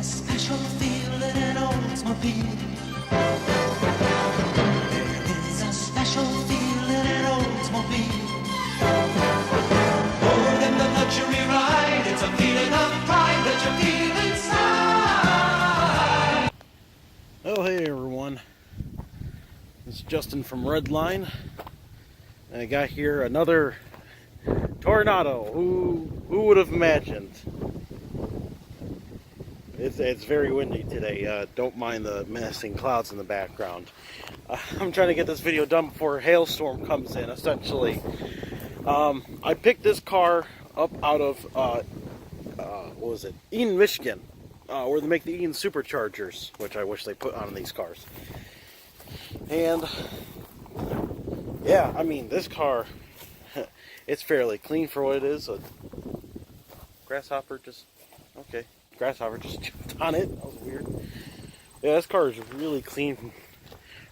special feeling at Oldsmobile. There is a special feeling at Oldsmobile. More than the luxury ride, it's a feeling of pride that you feel inside. Oh, hey everyone. This is Justin from Redline. And I got here another Toronado. Who would have imagined? It's very windy today. Don't mind the menacing clouds in the background. I'm trying to get this video done before a hailstorm comes in, essentially. I picked this car up out of, what was it? Eaton, Michigan, where they make the Eaton Superchargers, which I wish they put on these cars. And, yeah, I mean, this car, it's fairly clean for what it is. A grasshopper just jumped on it. That was weird. Yeah, this car is really clean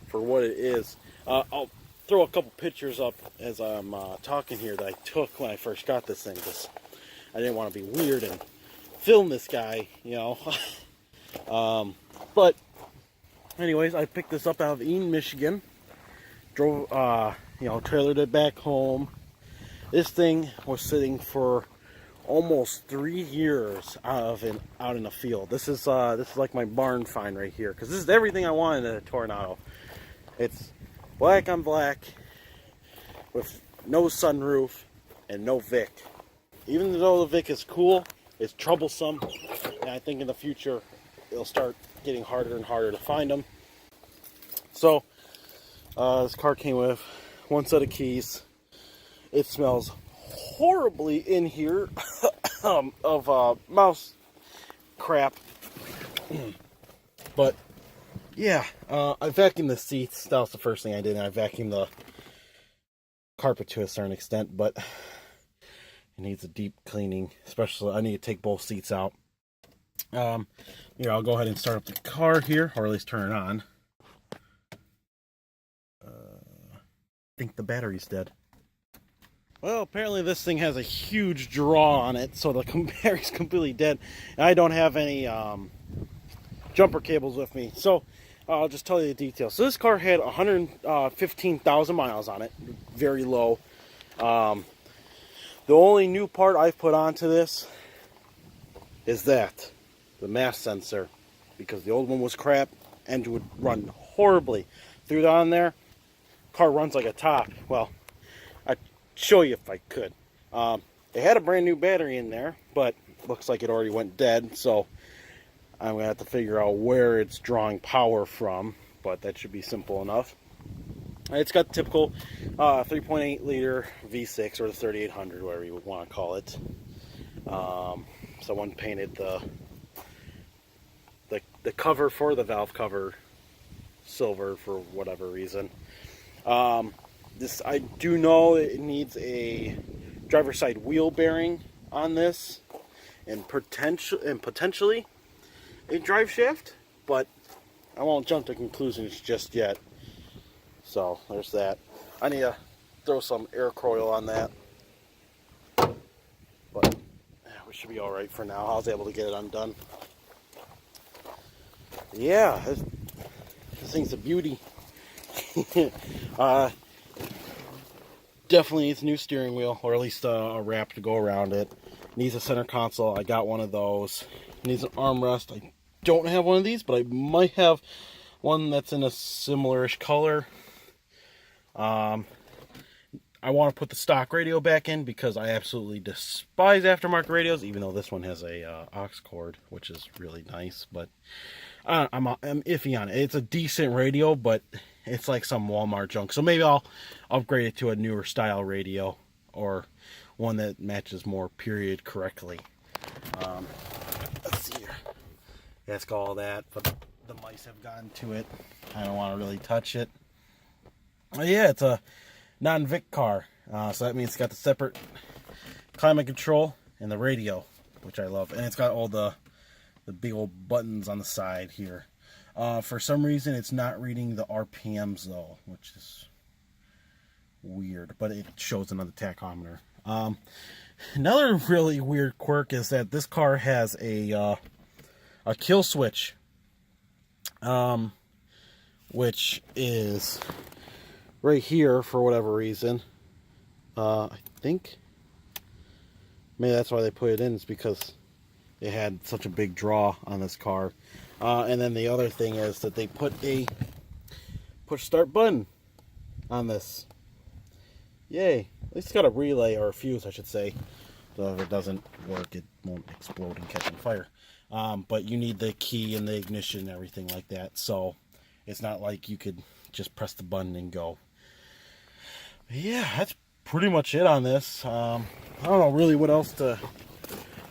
for what it is. I'll throw a couple pictures up as I'm talking here that I took when I first got this thing, because I didn't want to be weird and film this guy, you know. But anyways, I picked this up out of Eaton, Michigan. Drove, trailered it back home. This thing was sitting for almost 3 years out in the field. This is like my barn find right here, because this is everything I wanted in a Toronado. It's black on black with no sunroof and no Vic. Even though the Vic is cool, it's troublesome, and I think in the future it'll start getting harder and harder to find them. So this car came with one set of keys. It smells horribly in here of mouse crap. But yeah, I vacuumed the seats. That was the first thing I did. I vacuumed the carpet to a certain extent, but it needs a deep cleaning. Especially, I need to take both seats out. Here, I'll go ahead and start up the car here, or at least turn it on. I think the battery's dead. Well, apparently this thing has a huge draw on it, so the battery's completely dead. And I don't have any jumper cables with me, so I'll just tell you the details. So this car had 115,000 miles on it, very low. The only new part I've put onto this is the mass sensor, because the old one was crap and would run horribly. Threw that on there, car runs like a top. Well, I'd show you if I could. It had a brand new battery in there, but looks like it already went dead, so I'm gonna have to figure out where it's drawing power from, but that should be simple enough. It's got the typical 3.8 liter V6, or the 3800, whatever you would want to call it. Someone painted the cover for the valve cover silver for whatever reason. This, I do know it needs a driver's side wheel bearing on this, and potentially a drive shaft, but I won't jump to conclusions just yet. So there's that. I need to throw some air coil on that, but we should be all right for now. I was able to get it undone. Yeah, this thing's a beauty. Definitely needs a new steering wheel, or at least a wrap to go around it. Needs a center console. I got one of those. Needs an armrest. I don't have one of these, but I might have one that's in a similar-ish color. I want to put the stock radio back in, because I absolutely despise aftermarket radios, even though this one has a aux cord, which is really nice. But I'm iffy on it. It's a decent radio, but it's like some Walmart junk. So maybe I'll upgrade it to a newer style radio, or one that matches more period correctly. Let's see here. Yeah, it's got all that, but the mice have gotten to it. I don't want to really touch it. Yeah, it's a non-Vic car, so that means it's got the separate climate control and the radio, which I love, and it's got all the big old buttons on the side here. For some reason, it's not reading the RPMs though, which is weird, but it shows another tachometer. Another really weird quirk is that this car has a a kill switch, which is right here for whatever reason. I think maybe that's why they put it in, is because it had such a big draw on this car. And then the other thing is that they put a push start button on this. Yay. At least it's got a relay, or a fuse I should say. So if it doesn't work, it won't explode and catch on fire. But you need the key and the ignition and everything like that. So it's not like you could just press the button and go. But yeah, that's pretty much it on this. I don't know really what else to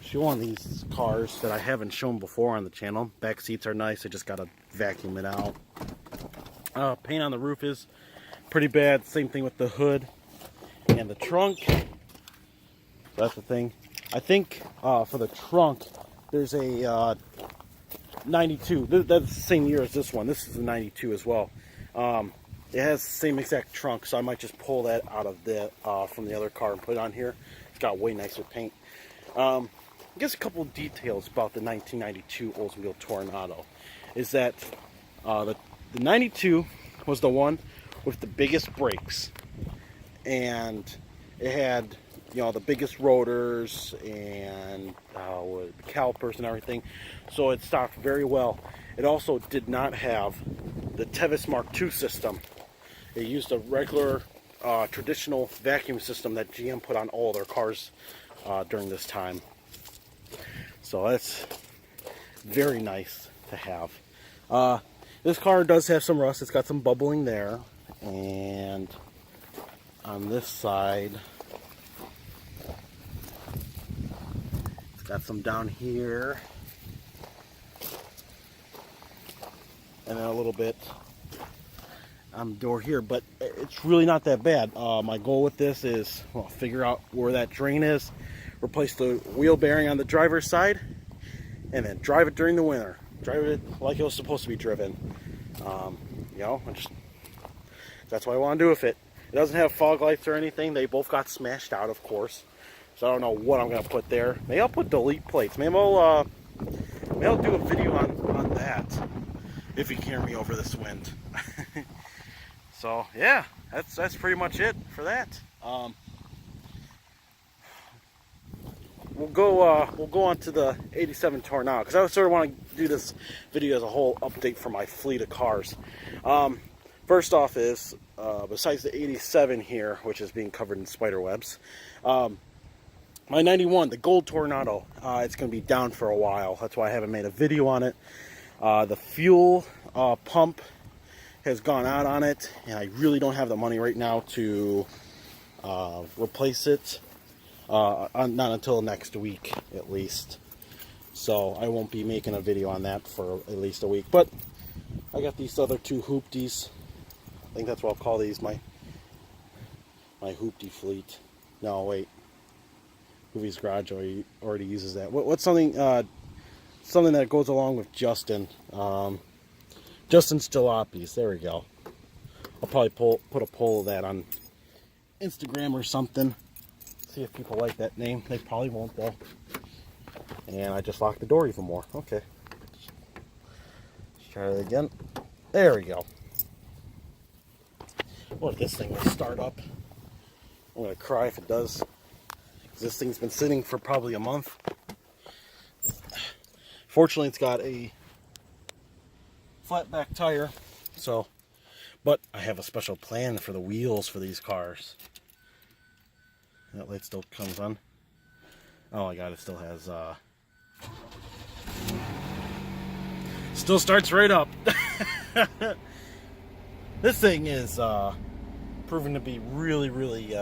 show on these cars that I haven't shown before on the channel. Back seats are nice. I just gotta vacuum it out. Paint on the roof is pretty bad. Same thing with the hood and the trunk. That's the thing. I think for the trunk, there's a 92. That's the same year as this one. This is a 92 as well. It has the same exact trunk, so I might just pull that out of the from the other car and put it on here. It's got way nicer paint. I guess a couple of details about the 1992 Oldsmobile Toronado is that the 92 was the one with the biggest brakes, and it had, you know, the biggest rotors and calipers and everything, so it stopped very well. It also did not have the Tevis Mark II system. It used a regular traditional vacuum system that GM put on all their cars during this time. So that's very nice to have. This car does have some rust. It's got some bubbling there, and on this side it's got some down here, and then a little bit on the door here, but it's really not that bad. My goal with this is, well, figure out where that drain is, replace the wheel bearing on the driver's side, and then drive it during the winter. Drive it like it was supposed to be driven. You know, that's what I want to do with it. It doesn't have fog lights or anything. They both got smashed out, of course. So I don't know what I'm going to put there. Maybe I'll put delete plates. Maybe I'll do a video on that, if you can hear me over this wind. So yeah, that's pretty much it for that. We'll go on to the 87 Toronado, because I sort of want to do this video as a whole update for my fleet of cars. First off is, besides the 87 here, which is being covered in spider webs, my 91, the gold Toronado, it's going to be down for a while. That's why I haven't made a video on it. The fuel pump has gone out on it, and I really don't have the money right now to replace it. Not until next week, at least. So I won't be making a video on that for at least a week. But I got these other two hoopties. I think that's what I'll call these, my hoopty fleet. No, wait. Movie's Garage already uses that. What's something something that goes along with Justin? Justin's Jalopies. There we go. I'll probably put a poll of that on Instagram or something. See if people like that name. They probably won't, though. And I just locked the door even more. Okay. Let's try it again. There we go. What if this thing will start up? I'm going to cry if it does. This thing's been sitting for probably a month. Fortunately, it's got a flat back tire. So, but I have a special plan for the wheels for these cars. That light still comes on. Oh my god, it still has, still starts right up. This thing is, proven to be really, really,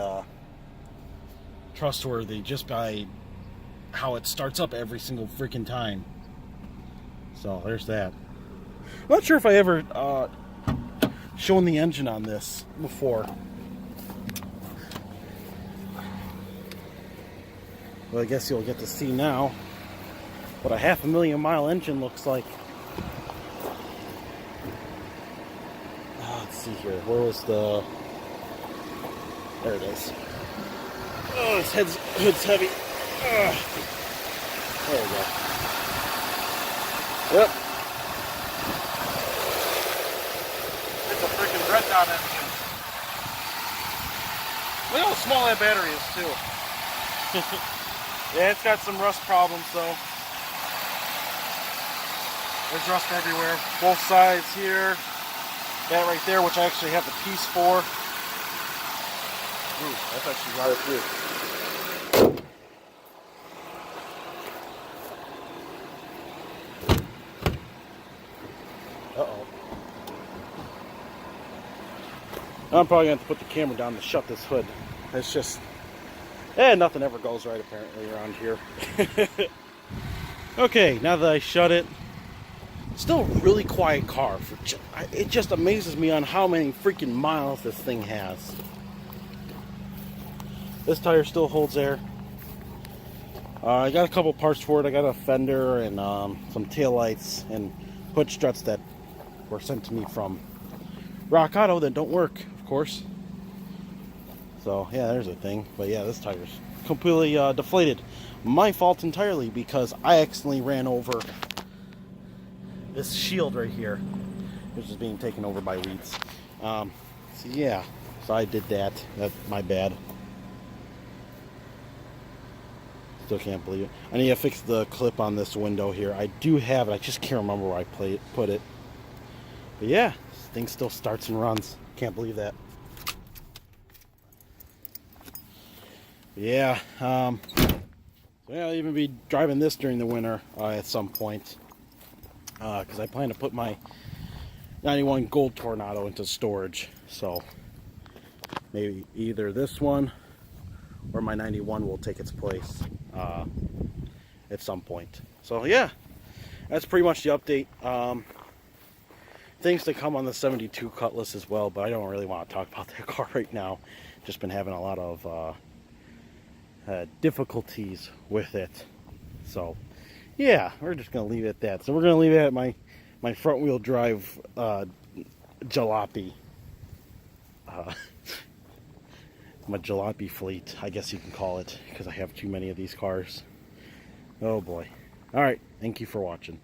trustworthy just by how it starts up every single freaking time. So, there's that. I'm not sure if I ever, shown the engine on this before. Well, I guess you'll get to see now what a 500,000-mile engine looks like. Let's see here. Where was the... There it is. Oh, this hood's heavy. There we go. Yep. It's a freaking Redline engine. Look how small that battery is too. Yeah, it's got some rust problems though. There's rust everywhere. Both sides here. That right there, which I actually have the piece for. Ooh, that's actually rotted through. Uh-oh. I'm probably going to have to put the camera down to shut this hood. It's just... nothing ever goes right apparently around here. Okay, now that I shut it, still a really quiet car. It just amazes me on how many freaking miles this thing has. This tire still holds air. I got a couple parts for it. I got a fender and some taillights and hood struts that were sent to me from Rock Auto that don't work, of course. So yeah, there's a thing. But yeah, this tire's completely deflated. My fault entirely because I accidentally ran over this shield right here, which is being taken over by weeds. So yeah, so I did that. That's my bad. Still can't believe it. I need to fix the clip on this window here. I do have it. I just can't remember where I put it. But yeah, this thing still starts and runs. Can't believe that. Yeah. So yeah, I'll even be driving this during the winter at some point. Because I plan to put my 91 Gold Toronado into storage. So maybe either this one or my 91 will take its place at some point. So yeah, that's pretty much the update. Things to come on the 72 Cutlass as well, but I don't really want to talk about that car right now. Just been having a lot of difficulties with it. So yeah, we're just going to leave it at that. So we're going to leave it at my front wheel drive jalopy. My jalopy fleet, I guess you can call it, because I have too many of these cars. Oh boy. Alright, thank you for watching.